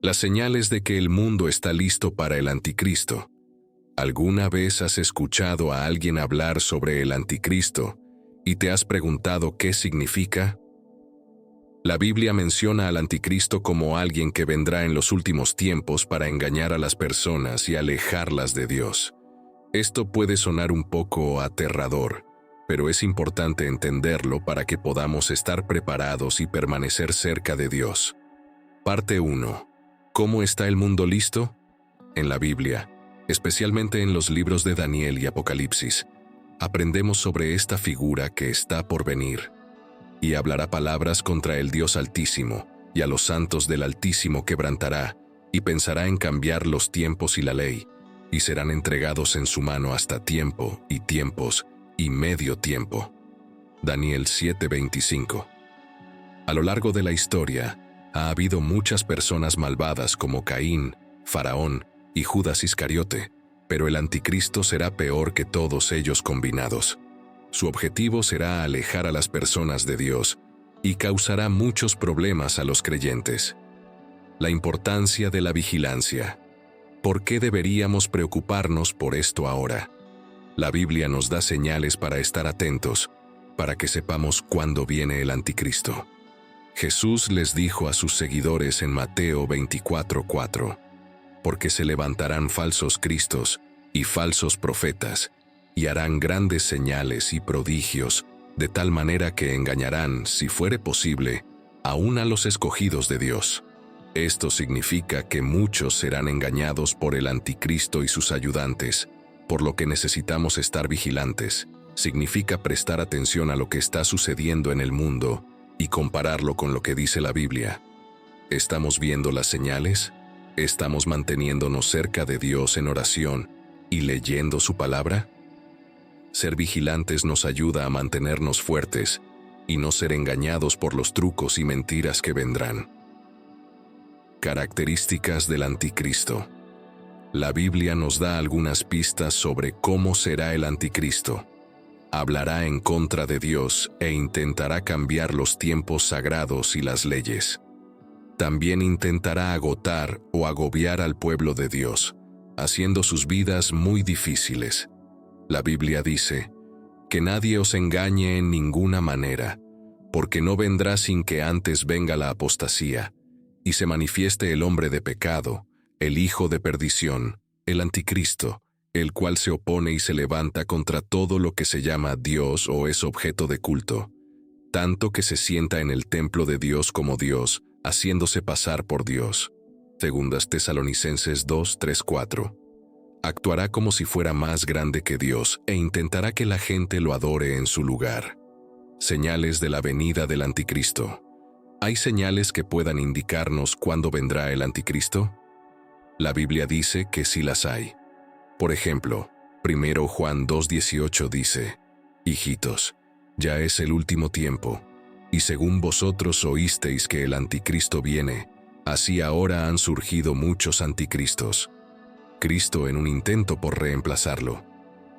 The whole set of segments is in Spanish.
Las señales de que el mundo está listo para el anticristo. ¿Alguna vez has escuchado a alguien hablar sobre el anticristo y te has preguntado qué significa? La Biblia menciona al anticristo como alguien que vendrá en los últimos tiempos para engañar a las personas y alejarlas de Dios. Esto puede sonar un poco aterrador, pero es importante entenderlo para que podamos estar preparados y permanecer cerca de Dios. Parte 1. ¿Cómo está el mundo listo? En la Biblia, especialmente en los libros de Daniel y Apocalipsis, aprendemos sobre esta figura que está por venir, y hablará palabras contra el Dios Altísimo, y a los santos del Altísimo quebrantará, y pensará en cambiar los tiempos y la ley, y serán entregados en su mano hasta tiempo y tiempos y medio tiempo. Daniel 7:25. A lo largo de la historia, ha habido muchas personas malvadas como Caín, Faraón y Judas Iscariote, pero el anticristo será peor que todos ellos combinados. Su objetivo será alejar a las personas de Dios y causará muchos problemas a los creyentes. La importancia de la vigilancia. ¿Por qué deberíamos preocuparnos por esto ahora? La Biblia nos da señales para estar atentos, para que sepamos cuándo viene el anticristo. Jesús les dijo a sus seguidores en Mateo 24:4, porque se levantarán falsos cristos y falsos profetas, y harán grandes señales y prodigios, de tal manera que engañarán, si fuere posible, aún a los escogidos de Dios. Esto significa que muchos serán engañados por el anticristo y sus ayudantes, por lo que necesitamos estar vigilantes. Significa prestar atención a lo que está sucediendo en el mundo y compararlo con lo que dice la Biblia. ¿Estamos viendo las señales? ¿Estamos manteniéndonos cerca de Dios en oración y leyendo su palabra? Ser vigilantes nos ayuda a mantenernos fuertes y no ser engañados por los trucos y mentiras que vendrán. Características del anticristo. La Biblia nos da algunas pistas sobre cómo será el anticristo. Hablará en contra de Dios e intentará cambiar los tiempos sagrados y las leyes. También intentará agotar o agobiar al pueblo de Dios, haciendo sus vidas muy difíciles. La Biblia dice, que nadie os engañe en ninguna manera, porque no vendrá sin que antes venga la apostasía, y se manifieste el hombre de pecado, el hijo de perdición, el anticristo, el cual se opone y se levanta contra todo lo que se llama Dios o es objeto de culto, tanto que se sienta en el templo de Dios como Dios, haciéndose pasar por Dios. Segundas Tesalonicenses 2:3-4. Actuará como si fuera más grande que Dios e intentará que la gente lo adore en su lugar. Señales de la venida del anticristo. ¿Hay señales que puedan indicarnos cuándo vendrá el anticristo? La Biblia dice que sí las hay. Por ejemplo, 1 Juan 2:18 dice, «Hijitos, ya es el último tiempo, y según vosotros oísteis que el anticristo viene, así ahora han surgido muchos anticristos». Cristo en un intento por reemplazarlo.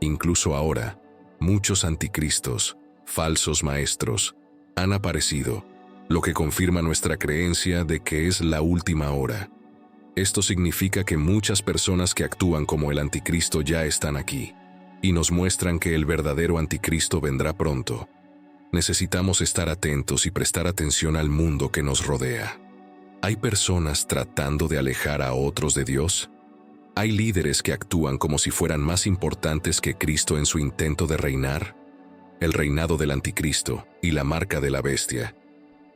Incluso ahora, muchos anticristos, falsos maestros, han aparecido, lo que confirma nuestra creencia de que es la última hora. Esto significa que muchas personas que actúan como el anticristo ya están aquí, y nos muestran que el verdadero anticristo vendrá pronto. Necesitamos estar atentos y prestar atención al mundo que nos rodea. ¿Hay personas tratando de alejar a otros de Dios? ¿Hay líderes que actúan como si fueran más importantes que Cristo en su intento de reinar? El reinado del anticristo y la marca de la bestia.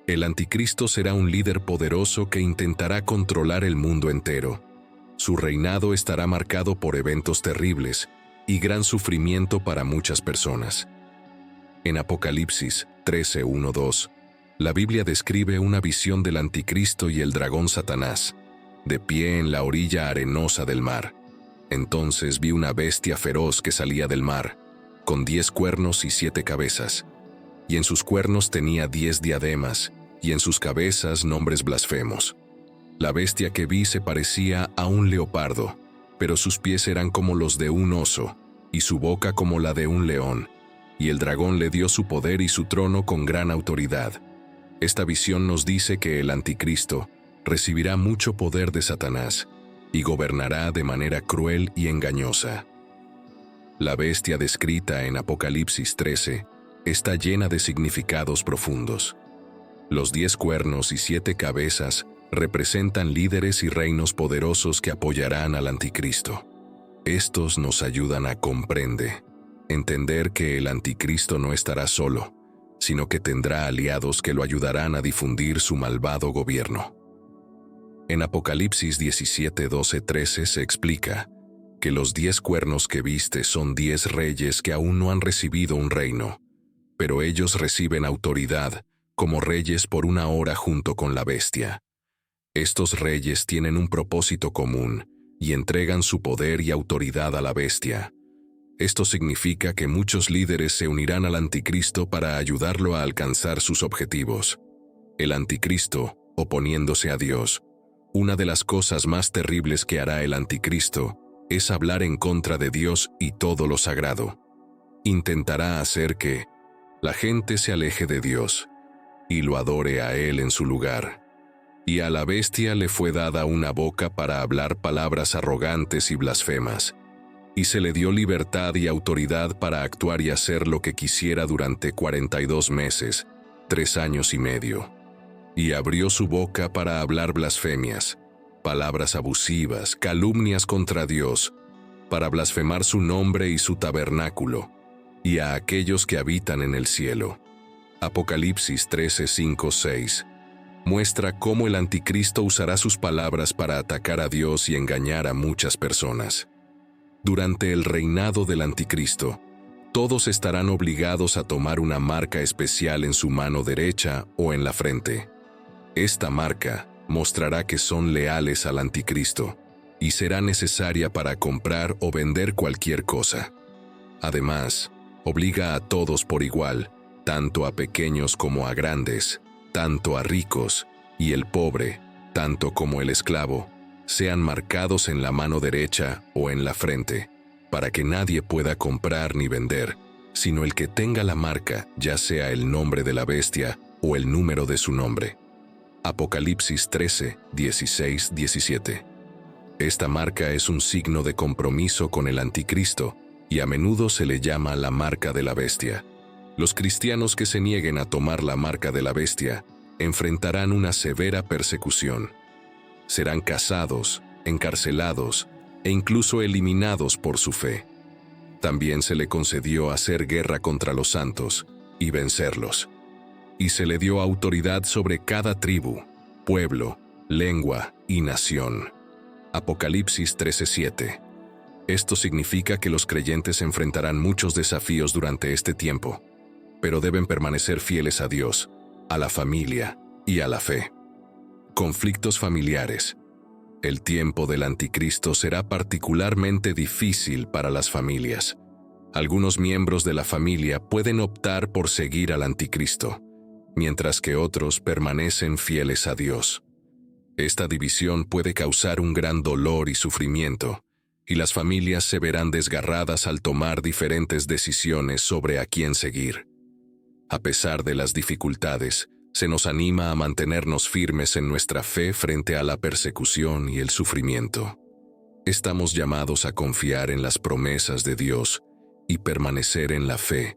El anticristo será un líder poderoso que intentará controlar el mundo entero. Su reinado estará marcado por eventos terribles y gran sufrimiento para muchas personas. En Apocalipsis 13:1-2, la Biblia describe una visión del anticristo y el dragón Satanás, de pie en la orilla arenosa del mar. Entonces vi una bestia feroz que salía del mar, con 10 cuernos y 7 cabezas, y en sus cuernos tenía 10 diademas, y en sus cabezas nombres blasfemos. La bestia que vi se parecía a un leopardo, pero sus pies eran como los de un oso, y su boca como la de un león, y el dragón le dio su poder y su trono con gran autoridad. Esta visión nos dice que el anticristo, recibirá mucho poder de Satanás y gobernará de manera cruel y engañosa. La bestia descrita en Apocalipsis 13 está llena de significados profundos. Los 10 cuernos y 7 cabezas representan líderes y reinos poderosos que apoyarán al anticristo. Estos nos ayudan a entender que el anticristo no estará solo, sino que tendrá aliados que lo ayudarán a difundir su malvado gobierno. En Apocalipsis 17, 12, 13 se explica que los 10 cuernos que viste son 10 reyes que aún no han recibido un reino, pero ellos reciben autoridad como reyes por una hora junto con la bestia. Estos reyes tienen un propósito común y entregan su poder y autoridad a la bestia. Esto significa que muchos líderes se unirán al anticristo para ayudarlo a alcanzar sus objetivos. El anticristo, oponiéndose a Dios. Una de las cosas más terribles que hará el anticristo es hablar en contra de Dios y todo lo sagrado. Intentará hacer que la gente se aleje de Dios y lo adore a Él en su lugar. Y a la bestia le fue dada una boca para hablar palabras arrogantes y blasfemas, y se le dio libertad y autoridad para actuar y hacer lo que quisiera durante 42 meses, 3 años y medio. Y abrió su boca para hablar blasfemias, palabras abusivas, calumnias contra Dios, para blasfemar su nombre y su tabernáculo, y a aquellos que habitan en el cielo. Apocalipsis 13, 5, 6 muestra cómo el anticristo usará sus palabras para atacar a Dios y engañar a muchas personas. Durante el reinado del anticristo, todos estarán obligados a tomar una marca especial en su mano derecha o en la frente. Esta marca mostrará que son leales al anticristo y será necesaria para comprar o vender cualquier cosa. Además, obliga a todos por igual, tanto a pequeños como a grandes, tanto a ricos y el pobre, tanto como el esclavo, sean marcados en la mano derecha o en la frente, para que nadie pueda comprar ni vender, sino el que tenga la marca, ya sea el nombre de la bestia o el número de su nombre. Apocalipsis 13, 16, 17. Esta marca es un signo de compromiso con el anticristo y a menudo se le llama la marca de la bestia. Los cristianos que se nieguen a tomar la marca de la bestia enfrentarán una severa persecución. Serán cazados, encarcelados e incluso eliminados por su fe. También se le concedió hacer guerra contra los santos y vencerlos. Y se le dio autoridad sobre cada tribu, pueblo, lengua y nación. Apocalipsis 13:7. Esto significa que los creyentes enfrentarán muchos desafíos durante este tiempo, pero deben permanecer fieles a Dios, a la familia y a la fe. Conflictos familiares. El tiempo del anticristo será particularmente difícil para las familias. Algunos miembros de la familia pueden optar por seguir al anticristo, mientras que otros permanecen fieles a Dios. Esta división puede causar un gran dolor y sufrimiento, y las familias se verán desgarradas al tomar diferentes decisiones sobre a quién seguir. A pesar de las dificultades, se nos anima a mantenernos firmes en nuestra fe frente a la persecución y el sufrimiento. Estamos llamados a confiar en las promesas de Dios y permanecer en la fe,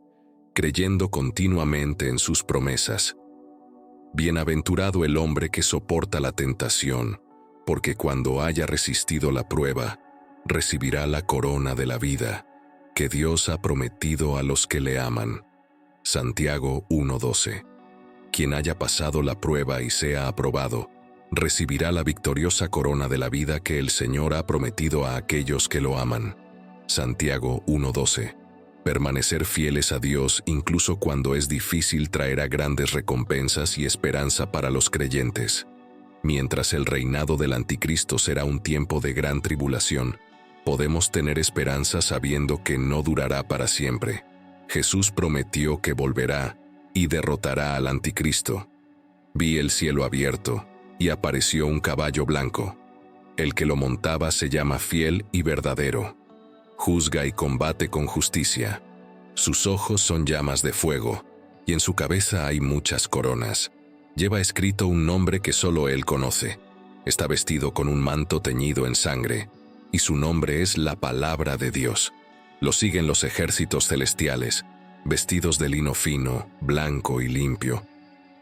creyendo continuamente en sus promesas. Bienaventurado el hombre que soporta la tentación, porque cuando haya resistido la prueba, recibirá la corona de la vida que Dios ha prometido a los que le aman. Santiago 1:12. Quien haya pasado la prueba y sea aprobado, recibirá la victoriosa corona de la vida que el Señor ha prometido a aquellos que lo aman. Santiago 1:12. Permanecer fieles a Dios incluso cuando es difícil traerá grandes recompensas y esperanza para los creyentes. Mientras el reinado del anticristo será un tiempo de gran tribulación, podemos tener esperanza sabiendo que no durará para siempre. Jesús prometió que volverá y derrotará al anticristo. Vi el cielo abierto y apareció un caballo blanco. El que lo montaba se llama Fiel y Verdadero. Juzga y combate con justicia. Sus ojos son llamas de fuego, y en su cabeza hay muchas coronas. Lleva escrito un nombre que solo él conoce. Está vestido con un manto teñido en sangre, y su nombre es la Palabra de Dios. Lo siguen los ejércitos celestiales, vestidos de lino fino, blanco y limpio,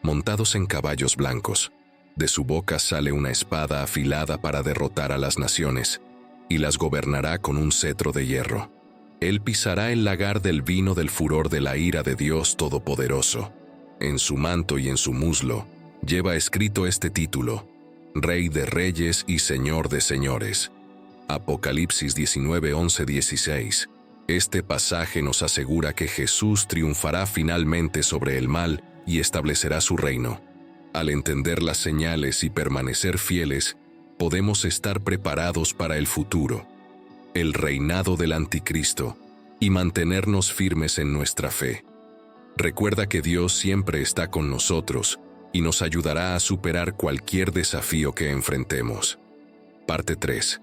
montados en caballos blancos. De su boca sale una espada afilada para derrotar a las naciones, y las gobernará con un cetro de hierro. Él pisará el lagar del vino del furor de la ira de Dios Todopoderoso. En su manto y en su muslo lleva escrito este título: Rey de Reyes y Señor de Señores. Apocalipsis 19, 11, 16. Este pasaje nos asegura que Jesús triunfará finalmente sobre el mal y establecerá su reino. Al entender las señales y permanecer fieles, podemos estar preparados para el futuro, el reinado del Anticristo, y mantenernos firmes en nuestra fe. Recuerda que Dios siempre está con nosotros y nos ayudará a superar cualquier desafío que enfrentemos. Parte 3.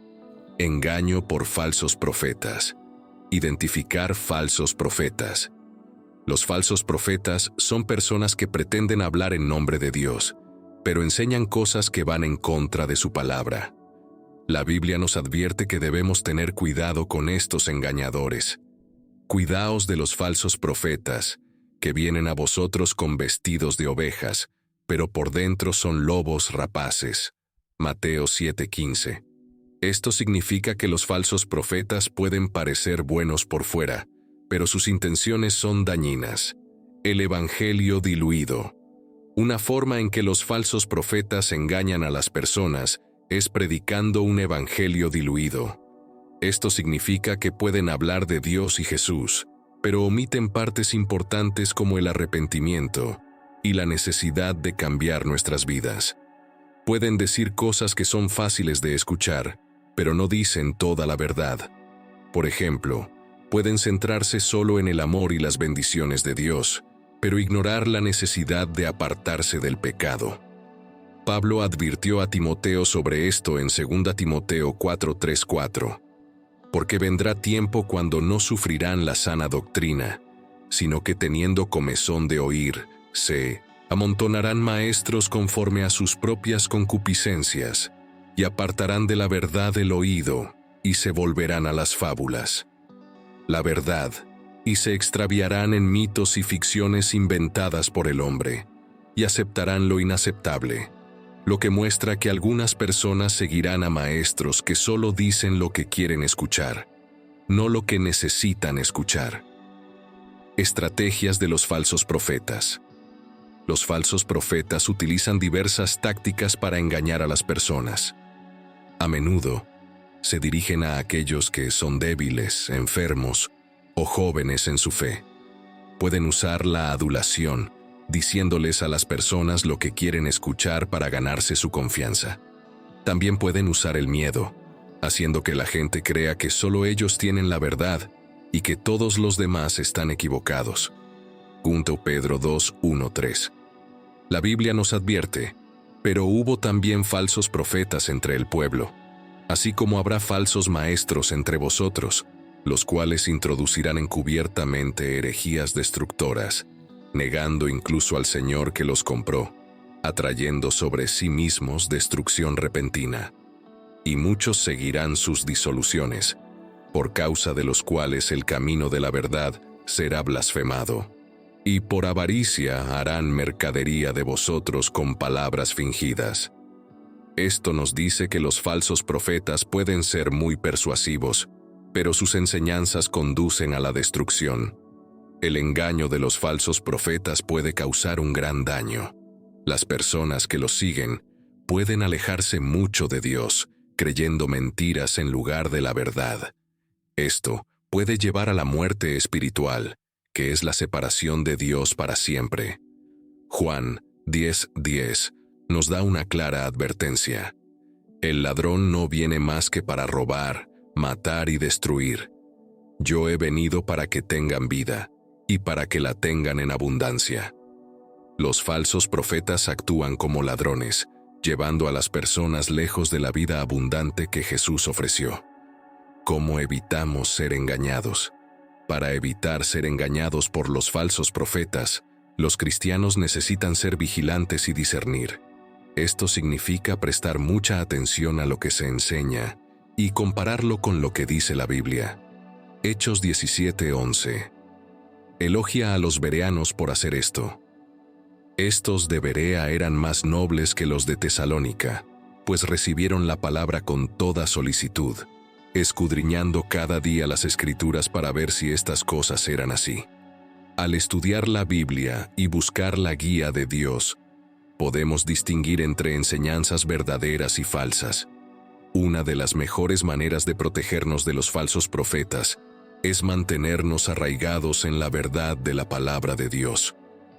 Engaño por falsos profetas. Identificar falsos profetas. Los falsos profetas son personas que pretenden hablar en nombre de Dios, pero enseñan cosas que van en contra de su palabra. La Biblia nos advierte que debemos tener cuidado con estos engañadores. Cuidaos de los falsos profetas, que vienen a vosotros con vestidos de ovejas, pero por dentro son lobos rapaces. Mateo 7:15. Esto significa que los falsos profetas pueden parecer buenos por fuera, pero sus intenciones son dañinas. El evangelio diluido. Una forma en que los falsos profetas engañan a las personas es predicando un evangelio diluido. Esto significa que pueden hablar de Dios y Jesús, pero omiten partes importantes como el arrepentimiento y la necesidad de cambiar nuestras vidas. Pueden decir cosas que son fáciles de escuchar, pero no dicen toda la verdad. Por ejemplo, pueden centrarse solo en el amor y las bendiciones de Dios, pero ignorar la necesidad de apartarse del pecado. Pablo advirtió a Timoteo sobre esto en 2 Timoteo 4:3-4. Porque vendrá tiempo cuando no sufrirán la sana doctrina, sino que teniendo comezón de oír, se amontonarán maestros conforme a sus propias concupiscencias, y apartarán de la verdad el oído, y se volverán a las fábulas. La verdad, y se extraviarán en mitos y ficciones inventadas por el hombre, y aceptarán lo inaceptable, lo que muestra que algunas personas seguirán a maestros que solo dicen lo que quieren escuchar, no lo que necesitan escuchar. Estrategias de los falsos profetas. Los falsos profetas utilizan diversas tácticas para engañar a las personas. A menudo, se dirigen a aquellos que son débiles, enfermos o jóvenes en su fe. Pueden usar la adulación, diciéndoles a las personas lo que quieren escuchar para ganarse su confianza. También pueden usar el miedo, haciendo que la gente crea que solo ellos tienen la verdad y que todos los demás están equivocados. 1 Pedro 2:1-3. La Biblia nos advierte, pero hubo también falsos profetas entre el pueblo, así como habrá falsos maestros entre vosotros, los cuales introducirán encubiertamente herejías destructoras, negando incluso al Señor que los compró, atrayendo sobre sí mismos destrucción repentina. Y muchos seguirán sus disoluciones, por causa de los cuales el camino de la verdad será blasfemado. Y por avaricia harán mercadería de vosotros con palabras fingidas. Esto nos dice que los falsos profetas pueden ser muy persuasivos, pero sus enseñanzas conducen a la destrucción. El engaño de los falsos profetas puede causar un gran daño. Las personas que los siguen pueden alejarse mucho de Dios, creyendo mentiras en lugar de la verdad. Esto puede llevar a la muerte espiritual, que es la separación de Dios para siempre. Juan 10:10 nos da una clara advertencia. El ladrón no viene más que para robar, matar y destruir. Yo he venido para que tengan vida, y para que la tengan en abundancia. Los falsos profetas actúan como ladrones, llevando a las personas lejos de la vida abundante que Jesús ofreció. ¿Cómo evitamos ser engañados? Para evitar ser engañados por los falsos profetas, los cristianos necesitan ser vigilantes y discernir. Esto significa prestar mucha atención a lo que se enseña y compararlo con lo que dice la Biblia. Hechos 17:11. Elogia a los bereanos por hacer esto. Estos de Berea eran más nobles que los de Tesalónica, pues recibieron la palabra con toda solicitud, escudriñando cada día las Escrituras para ver si estas cosas eran así. Al estudiar la Biblia y buscar la guía de Dios, podemos distinguir entre enseñanzas verdaderas y falsas. Una de las mejores maneras de protegernos de los falsos profetas es mantenernos arraigados en la verdad de la palabra de Dios.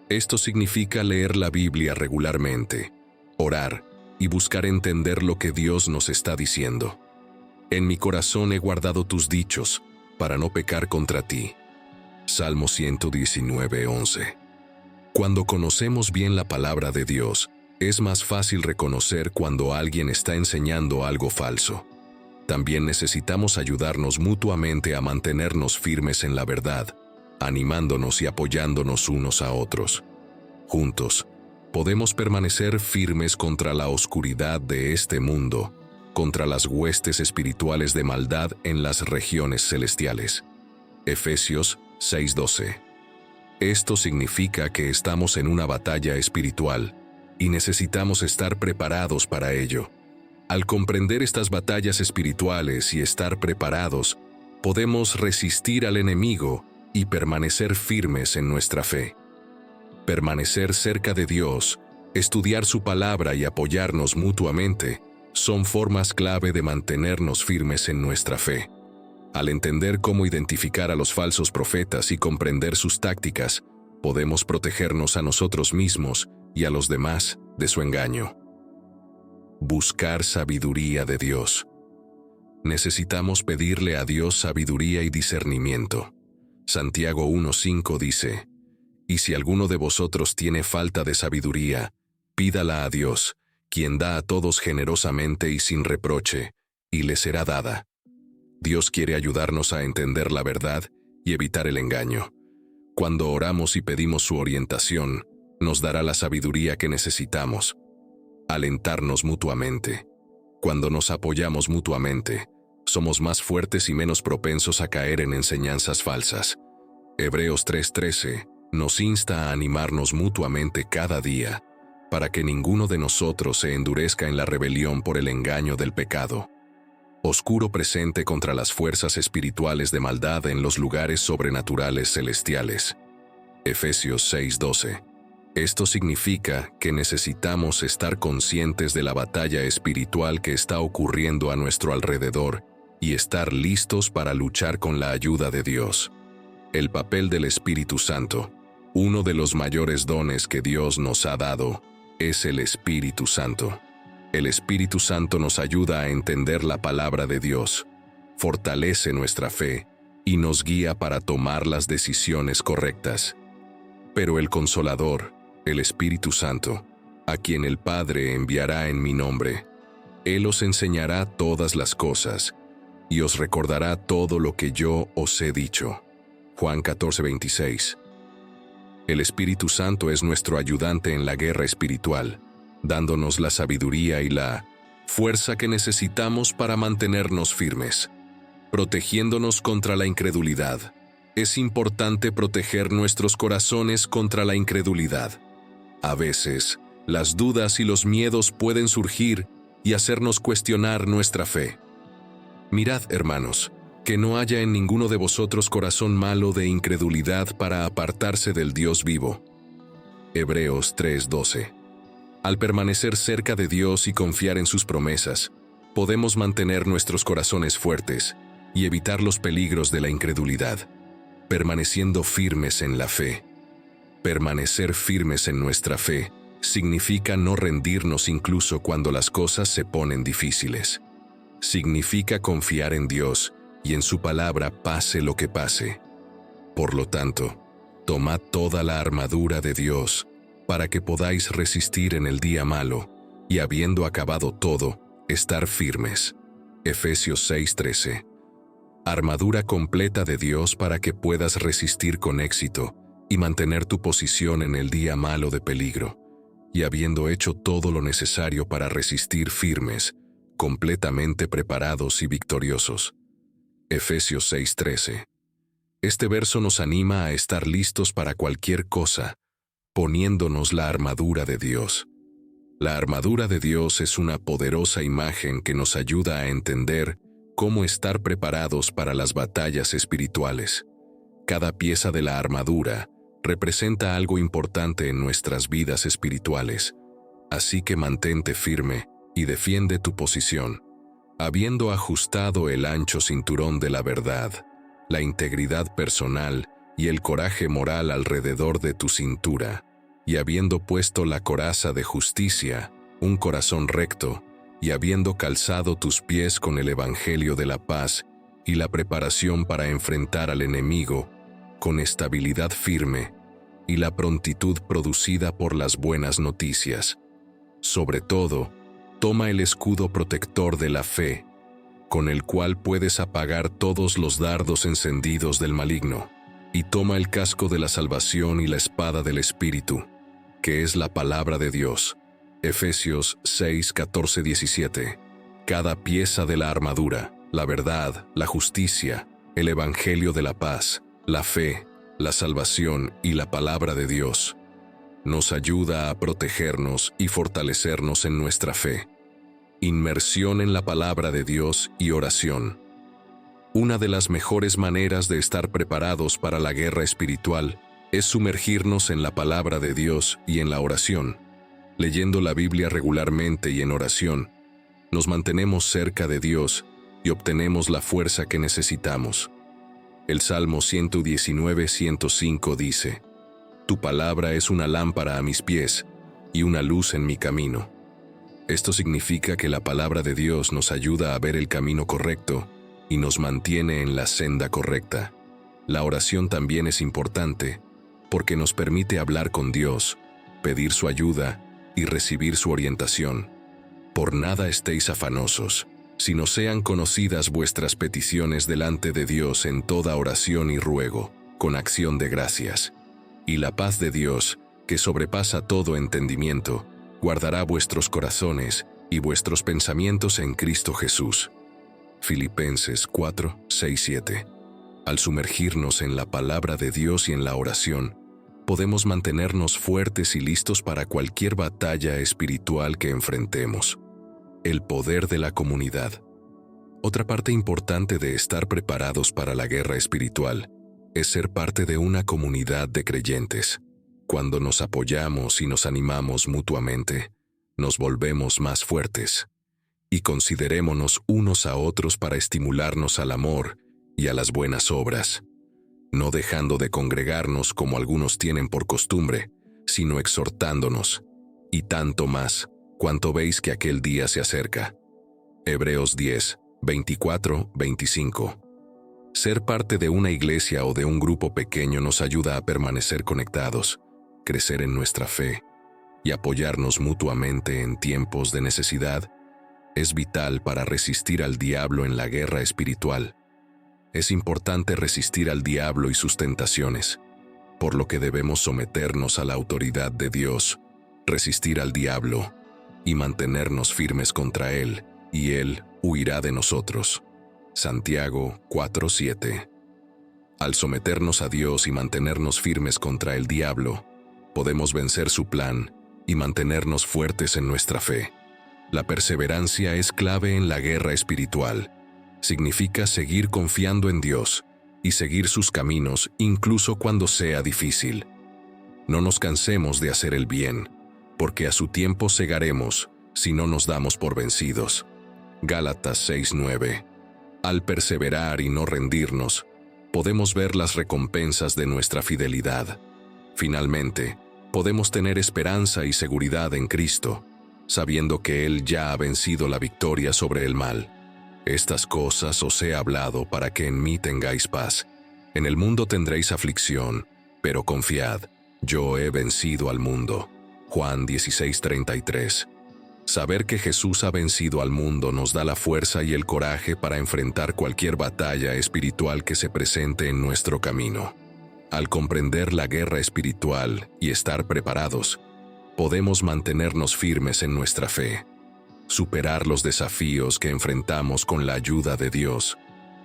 Esto significa leer la Biblia regularmente, orar y buscar entender lo que Dios nos está diciendo. En mi corazón he guardado tus dichos, para no pecar contra ti. Salmo 119:11. Cuando conocemos bien la palabra de Dios, es más fácil reconocer cuando alguien está enseñando algo falso. También necesitamos ayudarnos mutuamente a mantenernos firmes en la verdad, animándonos y apoyándonos unos a otros. Juntos, podemos permanecer firmes contra la oscuridad de este mundo, contra las huestes espirituales de maldad en las regiones celestiales. Efesios 6:12. Esto significa que estamos en una batalla espiritual y necesitamos estar preparados para ello. Al comprender estas batallas espirituales y estar preparados, podemos resistir al enemigo y permanecer firmes en nuestra fe. Permanecer cerca de Dios, estudiar su palabra y apoyarnos mutuamente son formas clave de mantenernos firmes en nuestra fe. Al entender cómo identificar a los falsos profetas y comprender sus tácticas, podemos protegernos a nosotros mismos y a los demás de su engaño. Buscar sabiduría de Dios. Necesitamos pedirle a Dios sabiduría y discernimiento. Santiago 1:5 dice: «Y si alguno de vosotros tiene falta de sabiduría, pídala a Dios, quien da a todos generosamente y sin reproche, y le será dada». Dios quiere ayudarnos a entender la verdad y evitar el engaño. Cuando oramos y pedimos su orientación, nos dará la sabiduría que necesitamos. Alentarnos mutuamente. Cuando nos apoyamos mutuamente, somos más fuertes y menos propensos a caer en enseñanzas falsas. Hebreos 3:13 nos insta a animarnos mutuamente cada día, para que ninguno de nosotros se endurezca en la rebelión por el engaño del pecado. Oscuro presente contra las fuerzas espirituales de maldad en los lugares sobrenaturales celestiales. Efesios 6:12. Esto significa que necesitamos estar conscientes de la batalla espiritual que está ocurriendo a nuestro alrededor y estar listos para luchar con la ayuda de Dios. El papel del Espíritu Santo. Uno de los mayores dones que Dios nos ha dado es el Espíritu Santo. El Espíritu Santo nos ayuda a entender la palabra de Dios, fortalece nuestra fe y nos guía para tomar las decisiones correctas. Pero el Consolador, el Espíritu Santo, a quien el Padre enviará en mi nombre, Él os enseñará todas las cosas y os recordará todo lo que yo os he dicho. Juan 14:26. El Espíritu Santo es nuestro ayudante en la guerra espiritual, dándonos la sabiduría y la fuerza que necesitamos para mantenernos firmes, protegiéndonos contra la incredulidad. Es importante proteger nuestros corazones contra la incredulidad. A veces, las dudas y los miedos pueden surgir y hacernos cuestionar nuestra fe. Mirad, hermanos, que no haya en ninguno de vosotros corazón malo de incredulidad para apartarse del Dios vivo. Hebreos 3:12. Al permanecer cerca de Dios y confiar en sus promesas, podemos mantener nuestros corazones fuertes y evitar los peligros de la incredulidad, permaneciendo firmes en la fe. Permanecer firmes en nuestra fe significa no rendirnos incluso cuando las cosas se ponen difíciles. Significa confiar en Dios y en su palabra pase lo que pase. Por lo tanto, tomad toda la armadura de Dios para que podáis resistir en el día malo y, habiendo acabado todo, estar firmes. Efesios 6:13. Armadura completa de Dios para que puedas resistir con éxito y mantener tu posición en el día malo de peligro. y habiendo hecho todo lo necesario para resistir firmes, completamente preparados y victoriosos. Efesios 6:13. Este verso nos anima a estar listos para cualquier cosa, poniéndonos la armadura de Dios. La armadura de Dios es una poderosa imagen que nos ayuda a entender cómo estar preparados para las batallas espirituales. Cada pieza de la armadura representa algo importante en nuestras vidas espirituales, así que mantente firme y defiende tu posición, habiendo ajustado el ancho cinturón de la verdad, la integridad personal y el coraje moral alrededor de tu cintura, y habiendo puesto la coraza de justicia, un corazón recto, y habiendo calzado tus pies con el evangelio de la paz y la preparación para enfrentar al enemigo, con estabilidad firme y la prontitud producida por las buenas noticias. Sobre todo, toma el escudo protector de la fe, con el cual puedes apagar todos los dardos encendidos del maligno, y toma el casco de la salvación y la espada del Espíritu, que es la palabra de Dios. Efesios 6:14-17. Cada pieza de la armadura, la verdad, la justicia, el evangelio de la paz, la fe, la salvación y la palabra de Dios, nos ayuda a protegernos y fortalecernos en nuestra fe. Inmersión en la palabra de Dios y oración. Una de las mejores maneras de estar preparados para la guerra espiritual es sumergirnos en la palabra de Dios y en la oración. Leyendo la Biblia regularmente y en oración, nos mantenemos cerca de Dios y obtenemos la fuerza que necesitamos. El Salmo 119:105 dice: Tu palabra es una lámpara a mis pies y una luz en mi camino. Esto significa que la palabra de Dios nos ayuda a ver el camino correcto y nos mantiene en la senda correcta. La oración también es importante porque nos permite hablar con Dios, pedir su ayuda y recibir su orientación. Por nada estéis afanosos, sino sean conocidas vuestras peticiones delante de Dios en toda oración y ruego, con acción de gracias. Y la paz de Dios, que sobrepasa todo entendimiento, guardará vuestros corazones y vuestros pensamientos en Cristo Jesús. Filipenses 4:6-7. Al sumergirnos en la palabra de Dios y en la oración, podemos mantenernos fuertes y listos para cualquier batalla espiritual que enfrentemos. El poder de la comunidad. Otra parte importante de estar preparados para la guerra espiritual es ser parte de una comunidad de creyentes. Cuando nos apoyamos y nos animamos mutuamente, nos volvemos más fuertes. Y considerémonos unos a otros para estimularnos al amor y a las buenas obras, no dejando de congregarnos como algunos tienen por costumbre, sino exhortándonos, y tanto más, cuanto veis que aquel día se acerca. Hebreos 10:24-25. Ser parte de una iglesia o de un grupo pequeño nos ayuda a permanecer conectados, crecer en nuestra fe y apoyarnos mutuamente en tiempos de necesidad. Es vital para resistir al diablo en la guerra espiritual. Es importante resistir al diablo y sus tentaciones, por lo que debemos someternos a la autoridad de Dios, resistir al diablo y mantenernos firmes contra él, y él huirá de nosotros. Santiago 4:7. Al someternos a Dios y mantenernos firmes contra el diablo, podemos vencer su plan y mantenernos fuertes en nuestra fe. La perseverancia es clave en la guerra espiritual. Significa seguir confiando en Dios y seguir sus caminos incluso cuando sea difícil. No nos cansemos de hacer el bien, porque a su tiempo segaremos si no nos damos por vencidos. Gálatas 6:9. Al perseverar y no rendirnos, podemos ver las recompensas de nuestra fidelidad. Finalmente, podemos tener esperanza y seguridad en Cristo, sabiendo que Él ya ha vencido la victoria sobre el mal. Estas cosas os he hablado para que en mí tengáis paz. En el mundo tendréis aflicción, pero confiad, yo he vencido al mundo. Juan 16:33. Saber que Jesús ha vencido al mundo nos da la fuerza y el coraje para enfrentar cualquier batalla espiritual que se presente en nuestro camino. Al comprender la guerra espiritual y estar preparados, podemos mantenernos firmes en nuestra fe, superar los desafíos que enfrentamos con la ayuda de Dios,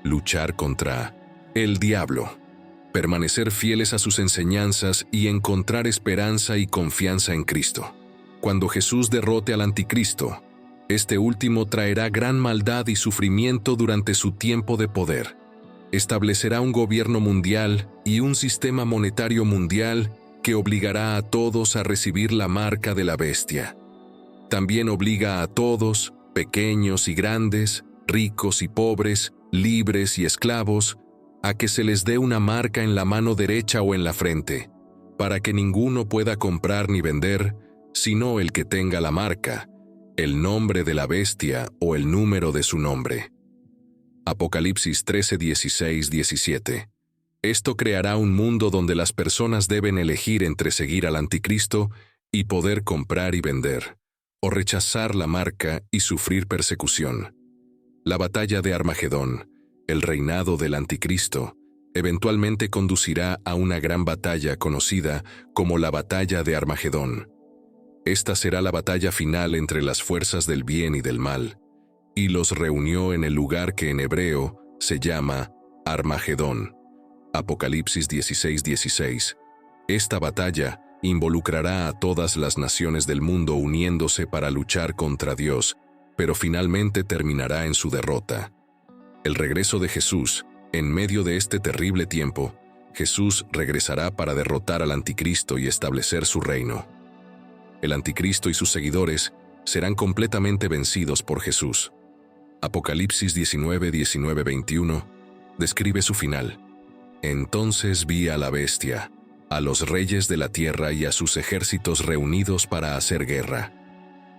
luchar contra el diablo, permanecer fieles a sus enseñanzas y encontrar esperanza y confianza en Cristo. Cuando Jesús derrote al anticristo, este último traerá gran maldad y sufrimiento durante su tiempo de poder. Establecerá un gobierno mundial y un sistema monetario mundial que obligará a todos a recibir la marca de la bestia. También obliga a todos, pequeños y grandes, ricos y pobres, libres y esclavos, a que se les dé una marca en la mano derecha o en la frente, para que ninguno pueda comprar ni vender, sino el que tenga la marca, el nombre de la bestia o el número de su nombre. Apocalipsis 13, 16, 17. Esto creará un mundo donde las personas deben elegir entre seguir al anticristo y poder comprar y vender, o rechazar la marca y sufrir persecución. La batalla de Armagedón, el reinado del anticristo, eventualmente conducirá a una gran batalla conocida como la batalla de Armagedón. Esta será la batalla final entre las fuerzas del bien y del mal, y los reunió en el lugar que en hebreo se llama Armagedón. Apocalipsis 16, 16. Esta batalla involucrará a todas las naciones del mundo uniéndose para luchar contra Dios, pero finalmente terminará en su derrota. El regreso de Jesús, en medio de este terrible tiempo, Jesús regresará para derrotar al anticristo y establecer su reino. El anticristo y sus seguidores serán completamente vencidos por Jesús. Apocalipsis 19, 19, 21 describe su final. Entonces vi a la bestia, a los reyes de la tierra y a sus ejércitos reunidos para hacer guerra.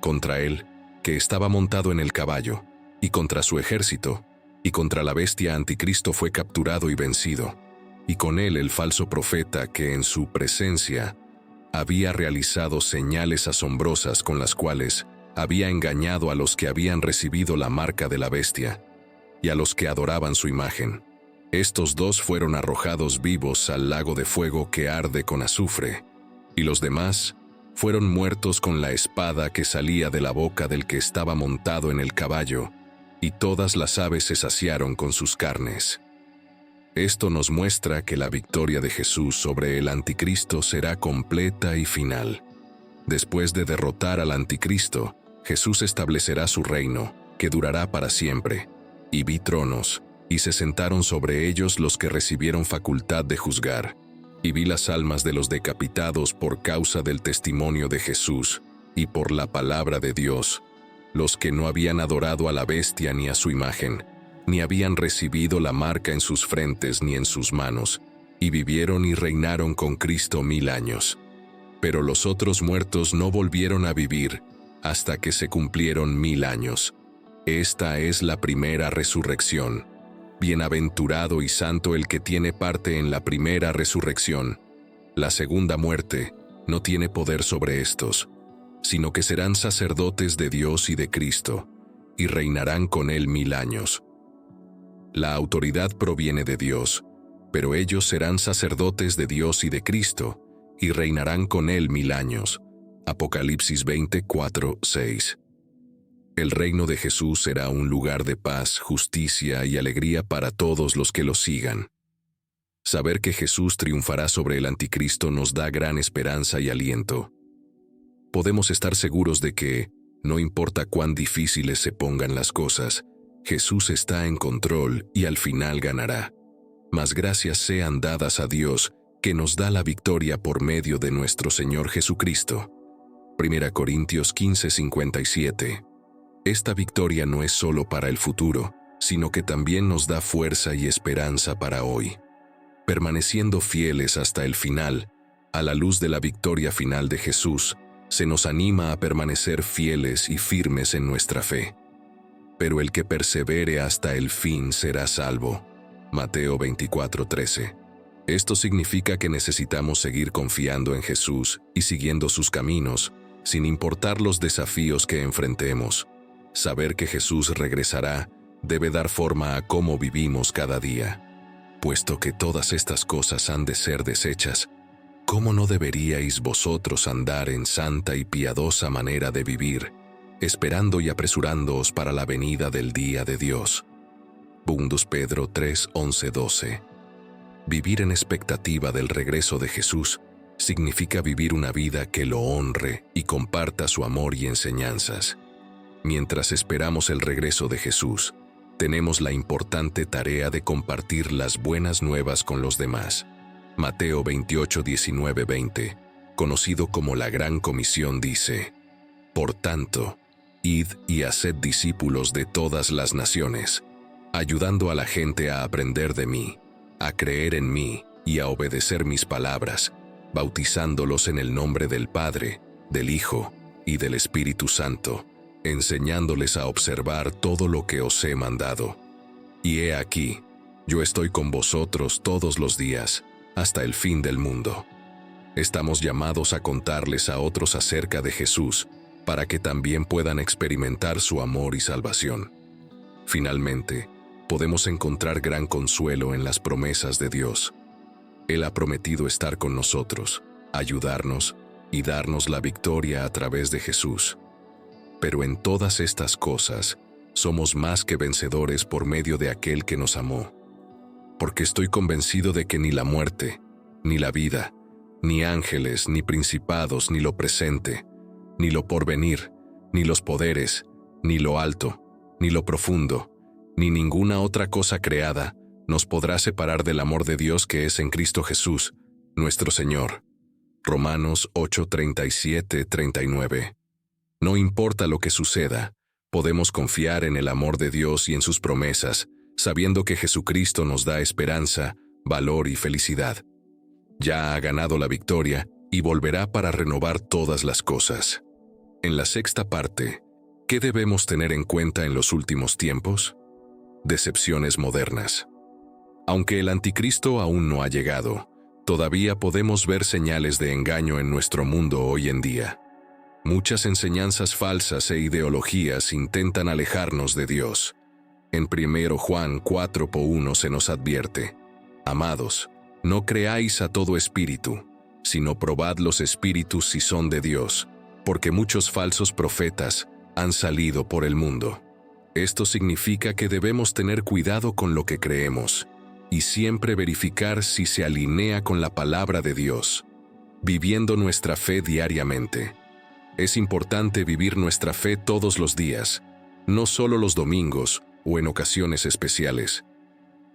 Contra él, que estaba montado en el caballo, y contra su ejército, y contra la bestia anticristo fue capturado y vencido, y con él el falso profeta que en su presencia había realizado señales asombrosas con las cuales había engañado a los que habían recibido la marca de la bestia, y a los que adoraban su imagen. Estos dos fueron arrojados vivos al lago de fuego que arde con azufre, y los demás fueron muertos con la espada que salía de la boca del que estaba montado en el caballo, y todas las aves se saciaron con sus carnes. Esto nos muestra que la victoria de Jesús sobre el anticristo será completa y final. Después de derrotar al anticristo, Jesús establecerá su reino, que durará para siempre, y vi tronos, y se sentaron sobre ellos los que recibieron facultad de juzgar, y vi las almas de los decapitados por causa del testimonio de Jesús, y por la palabra de Dios, los que no habían adorado a la bestia ni a su imagen, ni habían recibido la marca en sus frentes ni en sus manos, y vivieron y reinaron con Cristo 1000 años. Pero los otros muertos no volvieron a vivir hasta que se cumplieron 1000 años. Esta es la primera resurrección. Bienaventurado y santo el que tiene parte en la primera resurrección. La segunda muerte no tiene poder sobre estos, sino que serán sacerdotes de Dios y de Cristo, y reinarán con él 1000 años. La autoridad proviene de Dios, pero ellos serán sacerdotes de Dios y de Cristo, y reinarán con él 1000 años. Apocalipsis 24, 6. El reino de Jesús será un lugar de paz, justicia y alegría para todos los que lo sigan. Saber que Jesús triunfará sobre el anticristo nos da gran esperanza y aliento. Podemos estar seguros de que, no importa cuán difíciles se pongan las cosas, Jesús está en control y al final ganará. Mas gracias sean dadas a Dios, que nos da la victoria por medio de nuestro Señor Jesucristo. 1 Corintios 15, 57. Esta victoria no es solo para el futuro, sino que también nos da fuerza y esperanza para hoy. Permaneciendo fieles hasta el final, a la luz de la victoria final de Jesús, se nos anima a permanecer fieles y firmes en nuestra fe. Pero el que persevere hasta el fin será salvo. Mateo 24, 13. Esto significa que necesitamos seguir confiando en Jesús y siguiendo sus caminos, sin importar los desafíos que enfrentemos. Saber que Jesús regresará debe dar forma a cómo vivimos cada día. Puesto que todas estas cosas han de ser deshechas, cómo no deberíais vosotros andar en santa y piadosa manera de vivir, esperando y apresurándoos para la venida del día de Dios. 2 Pedro 3, 11, 12. Vivir en expectativa del regreso de Jesús significa vivir una vida que lo honre y comparta su amor y enseñanzas. Mientras esperamos el regreso de Jesús, tenemos la importante tarea de compartir las buenas nuevas con los demás. Mateo 28, 19, 20, conocido como la Gran Comisión, dice: Por tanto, id y haced discípulos de todas las naciones, ayudando a la gente a aprender de mí, a creer en mí y a obedecer mis palabras, bautizándolos en el nombre del Padre, del Hijo y del Espíritu Santo, enseñándoles a observar todo lo que os he mandado. Y he aquí, yo estoy con vosotros todos los días, hasta el fin del mundo. Estamos llamados a contarles a otros acerca de Jesús, para que también puedan experimentar su amor y salvación. Finalmente, podemos encontrar gran consuelo en las promesas de Dios. Él ha prometido estar con nosotros, ayudarnos y darnos la victoria a través de Jesús. Pero en todas estas cosas, somos más que vencedores por medio de aquel que nos amó. Porque estoy convencido de que ni la muerte, ni la vida, ni ángeles, ni principados, ni lo presente, ni lo porvenir, ni los poderes, ni lo alto, ni lo profundo, ni ninguna otra cosa creada nos podrá separar del amor de Dios que es en Cristo Jesús, nuestro Señor. Romanos 8, 37, 39. No importa lo que suceda, podemos confiar en el amor de Dios y en sus promesas, sabiendo que Jesucristo nos da esperanza, valor y felicidad. Ya ha ganado la victoria y volverá para renovar todas las cosas. En la sexta parte, ¿qué debemos tener en cuenta en los últimos tiempos? Decepciones modernas. Aunque el anticristo aún no ha llegado, todavía podemos ver señales de engaño en nuestro mundo hoy en día. Muchas enseñanzas falsas e ideologías intentan alejarnos de Dios. En 1 Juan 4:1 se nos advierte: Amados, no creáis a todo espíritu, sino probad los espíritus si son de Dios, porque muchos falsos profetas han salido por el mundo. Esto significa que debemos tener cuidado con lo que creemos y siempre verificar si se alinea con la palabra de Dios, viviendo nuestra fe diariamente. Es importante vivir nuestra fe todos los días, no solo los domingos o en ocasiones especiales.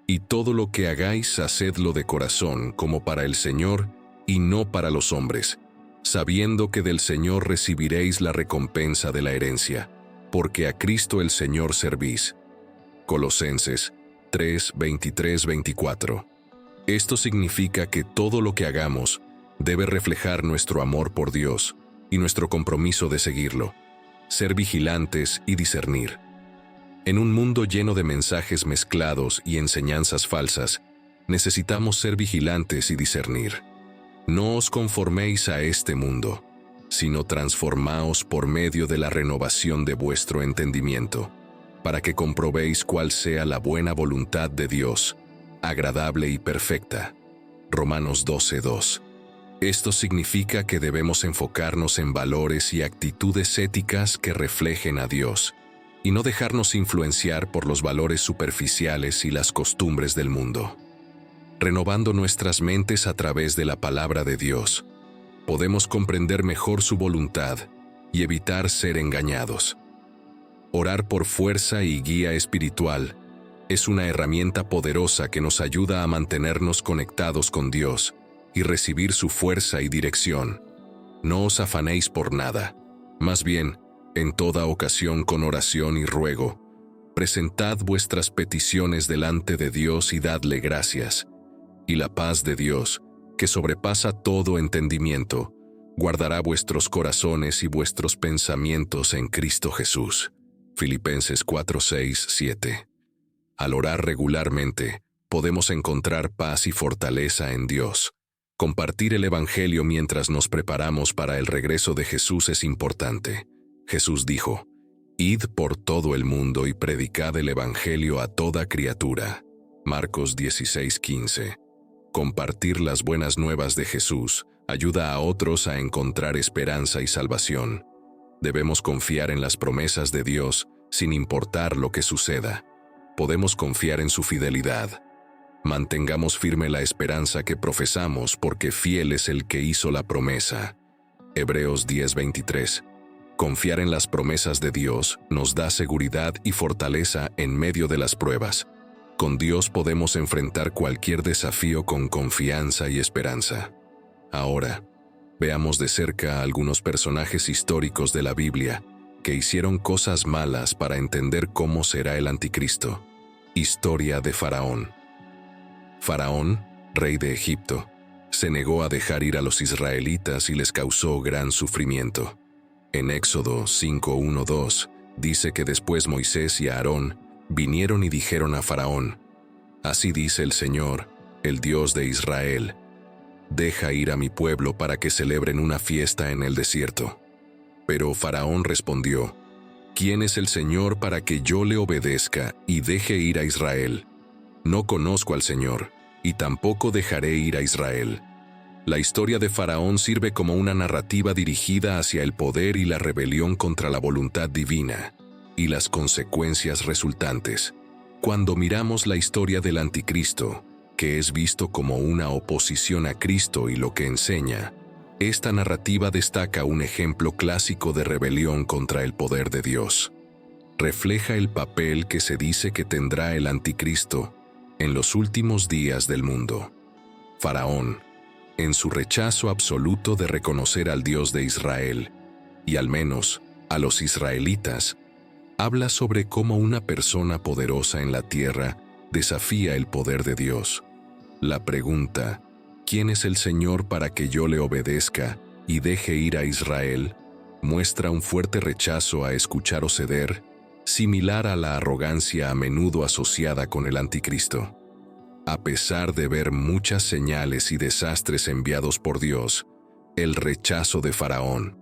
Y todo lo que hagáis, hacedlo de corazón como para el Señor y no para los hombres, sabiendo que del Señor recibiréis la recompensa de la herencia, porque a Cristo el Señor servís. Colosenses 3, 23, 24. Esto significa que todo lo que hagamos debe reflejar nuestro amor por Dios y nuestro compromiso de seguirlo, ser vigilantes y discernir. En un mundo lleno de mensajes mezclados y enseñanzas falsas, necesitamos ser vigilantes y discernir. No os conforméis a este mundo, sino transformaos por medio de la renovación de vuestro entendimiento, para que comprobéis cuál sea la buena voluntad de Dios, agradable y perfecta. Romanos 12:2. Esto significa que debemos enfocarnos en valores y actitudes éticas que reflejen a Dios, y no dejarnos influenciar por los valores superficiales y las costumbres del mundo. Renovando nuestras mentes a través de la palabra de Dios, podemos comprender mejor su voluntad y evitar ser engañados. Orar por fuerza y guía espiritual es una herramienta poderosa que nos ayuda a mantenernos conectados con Dios y recibir su fuerza y dirección. No os afanéis por nada, más bien, en toda ocasión con oración y ruego, presentad vuestras peticiones delante de Dios y dadle gracias, y la paz de Dios, que sobrepasa todo entendimiento, guardará vuestros corazones y vuestros pensamientos en Cristo Jesús. Filipenses 4, 6, 7. Al orar regularmente, podemos encontrar paz y fortaleza en Dios. Compartir el Evangelio mientras nos preparamos para el regreso de Jesús es importante. Jesús dijo: Id por todo el mundo y predicad el Evangelio a toda criatura. Marcos 16:15. Compartir las buenas nuevas de Jesús Ayuda a otros a encontrar esperanza y salvación. Debemos confiar en las promesas de Dios sin importar lo que suceda. Podemos confiar en su fidelidad. Mantengamos firme la esperanza que profesamos porque fiel es el que hizo la promesa. Hebreos 10:23. Confiar en las promesas de Dios nos da seguridad y fortaleza en medio de las pruebas. Con Dios podemos enfrentar cualquier desafío con confianza y esperanza. Ahora, veamos de cerca a algunos personajes históricos de la Biblia que hicieron cosas malas para entender cómo será el anticristo. Historia de Faraón. Faraón, rey de Egipto, se negó a dejar ir a los israelitas y les causó gran sufrimiento. En Éxodo 5:1-2 dice que después Moisés y Aarón vinieron y dijeron a Faraón: «Así dice el Señor, el Dios de Israel, deja ir a mi pueblo para que celebren una fiesta en el desierto». Pero Faraón respondió: «¿Quién es el Señor para que yo le obedezca y deje ir a Israel? No conozco al Señor, y tampoco dejaré ir a Israel». La historia de Faraón sirve como una narrativa dirigida hacia el poder y la rebelión contra la voluntad divina, y las consecuencias resultantes. Cuando miramos la historia del anticristo, que es visto como una oposición a Cristo y lo que enseña, esta narrativa destaca un ejemplo clásico de rebelión contra el poder de Dios. Refleja el papel que se dice que tendrá el anticristo en los últimos días del mundo. Faraón, en su rechazo absoluto de reconocer al Dios de Israel, y al menos a los israelitas, habla sobre cómo una persona poderosa en la tierra desafía el poder de Dios. La pregunta, ¿quién es el Señor para que yo le obedezca y deje ir a Israel?, muestra un fuerte rechazo a escuchar o ceder, similar a la arrogancia a menudo asociada con el anticristo. A pesar de ver muchas señales y desastres enviados por Dios, el rechazo de Faraón,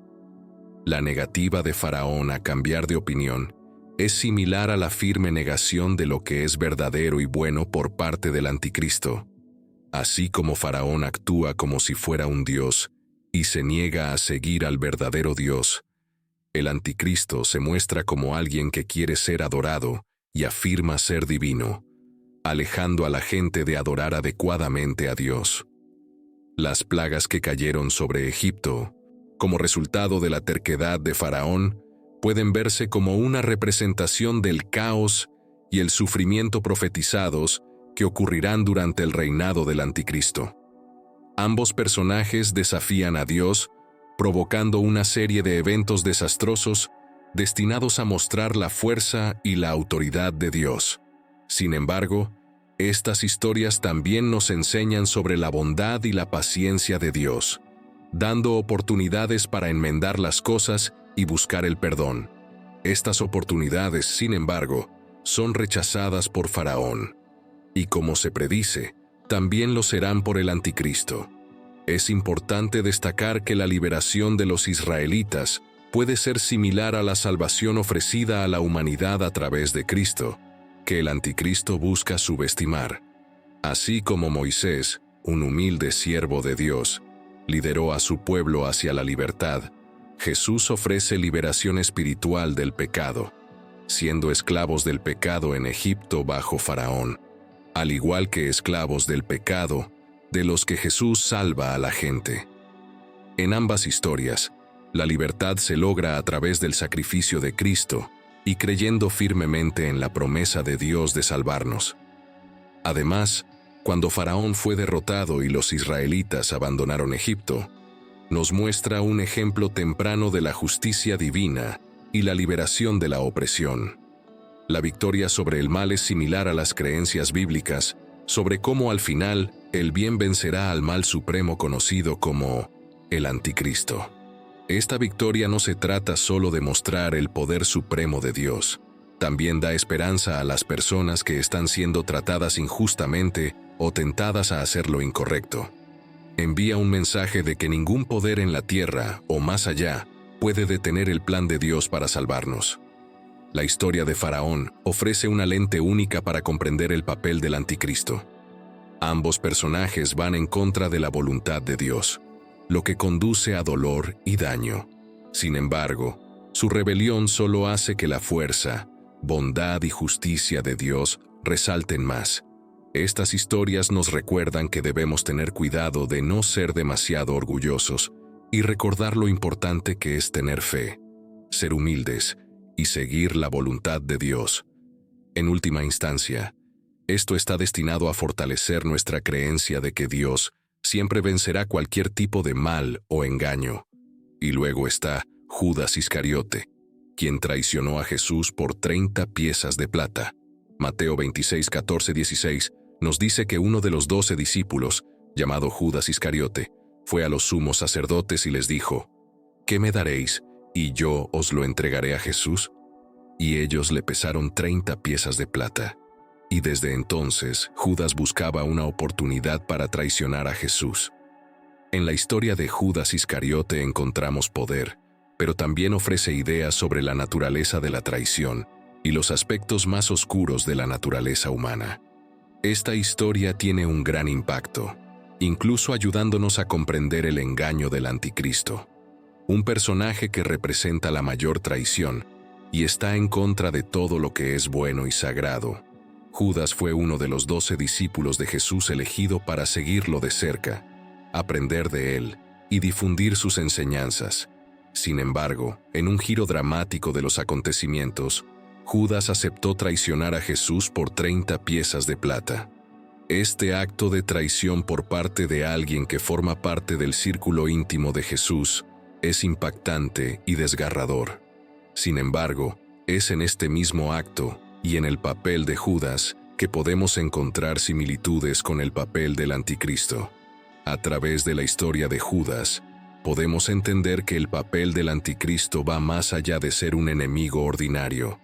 la negativa de Faraón a cambiar de opinión, es similar a la firme negación de lo que es verdadero y bueno por parte del anticristo. Así como Faraón actúa como si fuera un dios y se niega a seguir al verdadero Dios, el anticristo se muestra como alguien que quiere ser adorado y afirma ser divino, alejando a la gente de adorar adecuadamente a Dios. Las plagas que cayeron sobre Egipto, como resultado de la terquedad de Faraón, pueden verse como una representación del caos y el sufrimiento profetizados que ocurrirán durante el reinado del anticristo. Ambos personajes desafían a Dios, provocando una serie de eventos desastrosos destinados a mostrar la fuerza y la autoridad de Dios. Sin embargo, estas historias también nos enseñan sobre la bondad y la paciencia de Dios, dando oportunidades para enmendar las cosas y buscar el perdón. Estas oportunidades, sin embargo, son rechazadas por Faraón, y como se predice, también lo serán por el anticristo. Es importante destacar que la liberación de los israelitas puede ser similar a la salvación ofrecida a la humanidad a través de Cristo, que el anticristo busca subestimar. Así como Moisés, un humilde siervo de Dios, lideró a su pueblo hacia la libertad, Jesús ofrece liberación espiritual del pecado, siendo esclavos del pecado en Egipto bajo Faraón, al igual que esclavos del pecado, de los que Jesús salva a la gente. En ambas historias, la libertad se logra a través del sacrificio de Cristo y creyendo firmemente en la promesa de Dios de salvarnos. Además, cuando Faraón fue derrotado y los israelitas abandonaron Egipto, nos muestra un ejemplo temprano de la justicia divina y la liberación de la opresión. La victoria sobre el mal es similar a las creencias bíblicas sobre cómo al final el bien vencerá al mal supremo conocido como el anticristo. Esta victoria no se trata solo de mostrar el poder supremo de Dios, también da esperanza a las personas que están siendo tratadas injustamente o tentadas a hacer lo incorrecto. Envía un mensaje de que ningún poder en la tierra o más allá puede detener el plan de Dios para salvarnos. La historia de Faraón ofrece una lente única para comprender el papel del anticristo. Ambos personajes van en contra de la voluntad de Dios. lo que conduce a dolor y daño. Sin embargo, su rebelión solo hace que la fuerza, bondad y justicia de Dios resalten más. Estas historias nos recuerdan que debemos tener cuidado de no ser demasiado orgullosos y recordar lo importante que es tener fe, ser humildes y seguir la voluntad de Dios. En última instancia, esto está destinado a fortalecer nuestra creencia de que Dios siempre vencerá cualquier tipo de mal o engaño. Y luego está Judas Iscariote, quien traicionó a Jesús por 30 piezas de plata. Mateo 26, 14, 16 nos dice que uno de los 12 discípulos, llamado Judas Iscariote, fue a los sumos sacerdotes y les dijo: «¿Qué me daréis, y yo os lo entregaré a Jesús?». Y ellos le pesaron 30 piezas de plata. Y desde entonces, Judas buscaba una oportunidad para traicionar a Jesús. En la historia de Judas Iscariote encontramos poder, pero también ofrece ideas sobre la naturaleza de la traición y los aspectos más oscuros de la naturaleza humana. Esta historia tiene un gran impacto, incluso ayudándonos a comprender el engaño del anticristo, un personaje que representa la mayor traición y está en contra de todo lo que es bueno y sagrado. Judas fue uno de los 12 discípulos de Jesús elegido para seguirlo de cerca, aprender de él y difundir sus enseñanzas. Sin embargo, en un giro dramático de los acontecimientos, Judas aceptó traicionar a Jesús por 30 piezas de plata. Este acto de traición por parte de alguien que forma parte del círculo íntimo de Jesús es impactante y desgarrador. Sin embargo, es en este mismo acto y en el papel de Judas que podemos encontrar similitudes con el papel del anticristo. A través de la historia de Judas, podemos entender que el papel del anticristo va más allá de ser un enemigo ordinario.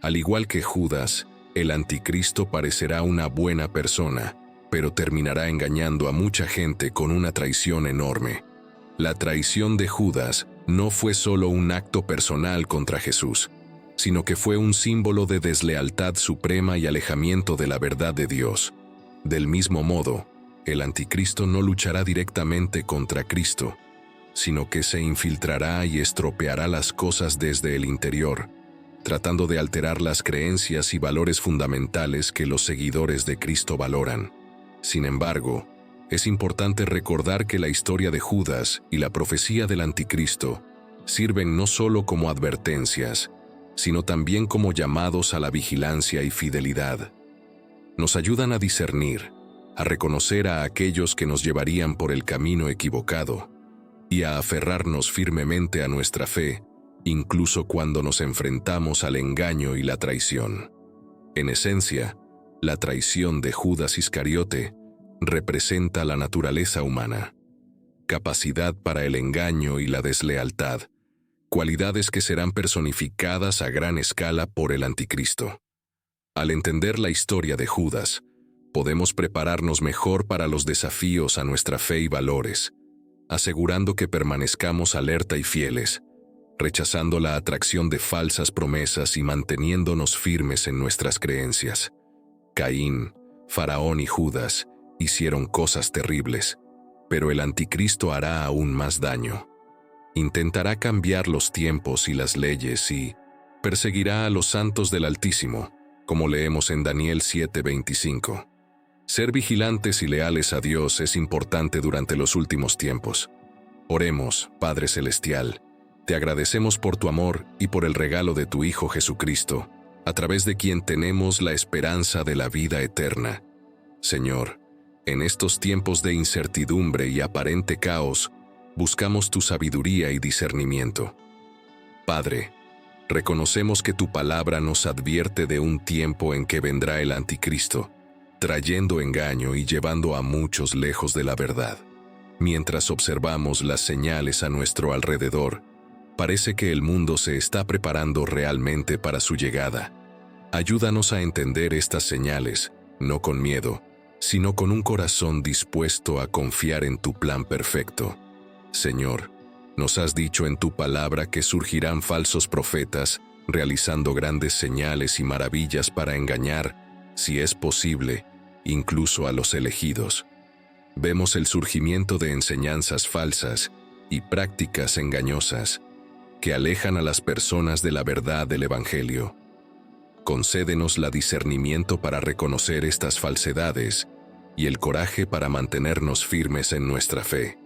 Al igual que Judas, el anticristo parecerá una buena persona, pero terminará engañando a mucha gente con una traición enorme. La traición de Judas no fue solo un acto personal contra Jesús, sino que fue un símbolo de deslealtad suprema y alejamiento de la verdad de Dios. Del mismo modo, el anticristo no luchará directamente contra Cristo, sino que se infiltrará y estropeará las cosas desde el interior, tratando de alterar las creencias y valores fundamentales que los seguidores de Cristo valoran. Sin embargo, es importante recordar que la historia de Judas y la profecía del anticristo sirven no solo como advertencias, sino también como llamados a la vigilancia y fidelidad. Nos ayudan a discernir, a reconocer a aquellos que nos llevarían por el camino equivocado y a aferrarnos firmemente a nuestra fe, incluso cuando nos enfrentamos al engaño y la traición. En esencia, la traición de Judas Iscariote representa la naturaleza humana, capacidad para el engaño y la deslealtad, cualidades que serán personificadas a gran escala por el anticristo. Al entender la historia de Judas, podemos prepararnos mejor para los desafíos a nuestra fe y valores, asegurando que permanezcamos alerta y fieles, rechazando la atracción de falsas promesas y manteniéndonos firmes en nuestras creencias. Caín, Faraón y Judas hicieron cosas terribles, pero el anticristo hará aún más daño. Intentará cambiar los tiempos y las leyes y perseguirá a los santos del Altísimo, como leemos en Daniel 7:25. Ser vigilantes y leales a Dios es importante durante los últimos tiempos. Oremos, Padre Celestial. Te agradecemos por tu amor y por el regalo de tu Hijo Jesucristo, a través de quien tenemos la esperanza de la vida eterna. Señor, en estos tiempos de incertidumbre y aparente caos, buscamos tu sabiduría y discernimiento. Padre, reconocemos que tu palabra nos advierte de un tiempo en que vendrá el anticristo, trayendo engaño y llevando a muchos lejos de la verdad. Mientras observamos las señales a nuestro alrededor, parece que el mundo se está preparando realmente para su llegada. Ayúdanos a entender estas señales, no con miedo, sino con un corazón dispuesto a confiar en tu plan perfecto. Señor, nos has dicho en tu palabra que surgirán falsos profetas, realizando grandes señales y maravillas para engañar, si es posible, incluso a los elegidos. vemos el surgimiento de enseñanzas falsas y prácticas engañosas que alejan a las personas de la verdad del Evangelio. Concédenos la discernimiento para reconocer estas falsedades y el coraje para mantenernos firmes en nuestra fe.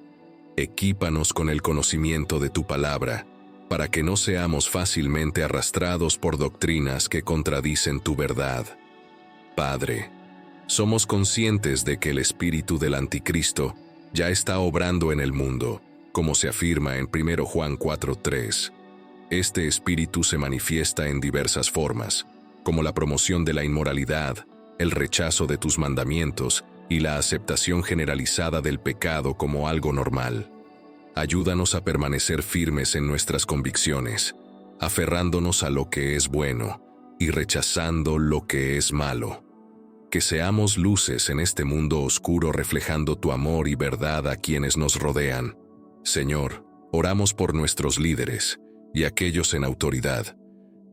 Equípanos con el conocimiento de tu palabra, para que no seamos fácilmente arrastrados por doctrinas que contradicen tu verdad. Padre, somos conscientes de que el espíritu del anticristo ya está obrando en el mundo, como se afirma en 1 Juan 4:3. Este espíritu se manifiesta en diversas formas, como la promoción de la inmoralidad, el rechazo de tus mandamientos y la aceptación generalizada del pecado como algo normal. Ayúdanos a permanecer firmes en nuestras convicciones, aferrándonos a lo que es bueno y rechazando lo que es malo. Que seamos luces en este mundo oscuro reflejando tu amor y verdad a quienes nos rodean. Señor, oramos por nuestros líderes y aquellos en autoridad,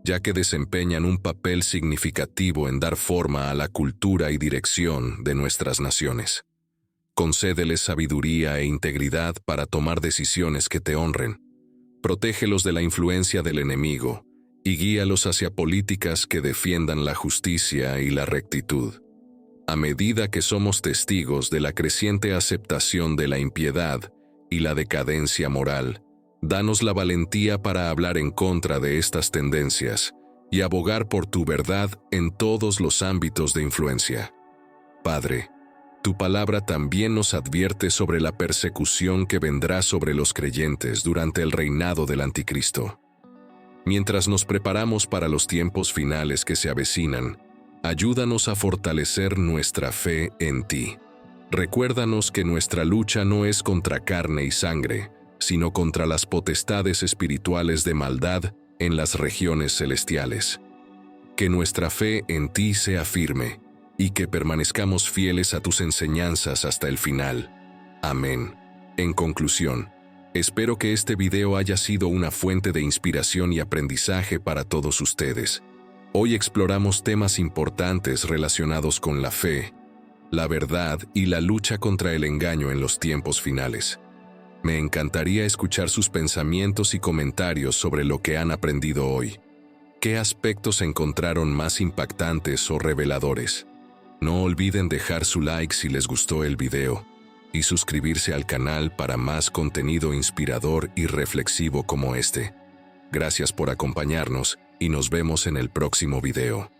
ya que desempeñan un papel significativo en dar forma a la cultura y dirección de nuestras naciones. Concédeles sabiduría e integridad para tomar decisiones que te honren. Protégelos de la influencia del enemigo y guíalos hacia políticas que defiendan la justicia y la rectitud. A medida que somos testigos de la creciente aceptación de la impiedad y la decadencia moral, danos la valentía para hablar en contra de estas tendencias y abogar por tu verdad en todos los ámbitos de influencia. Padre, tu palabra también nos advierte sobre la persecución que vendrá sobre los creyentes durante el reinado del Anticristo. Mientras nos preparamos para los tiempos finales que se avecinan, ayúdanos a fortalecer nuestra fe en ti. Recuérdanos que nuestra lucha no es contra carne y sangre, sino contra las potestades espirituales de maldad en las regiones celestiales. Que nuestra fe en ti sea firme, y que permanezcamos fieles a tus enseñanzas hasta el final. Amén. En conclusión, espero que este video haya sido una fuente de inspiración y aprendizaje para todos ustedes. Hoy exploramos temas importantes relacionados con la fe, la verdad y la lucha contra el engaño en los tiempos finales. Me encantaría escuchar sus pensamientos y comentarios sobre lo que han aprendido hoy. ¿Qué aspectos encontraron más impactantes o reveladores? No olviden dejar su like si les gustó el video y suscribirse al canal para más contenido inspirador y reflexivo como este. Gracias por acompañarnos y nos vemos en el próximo video.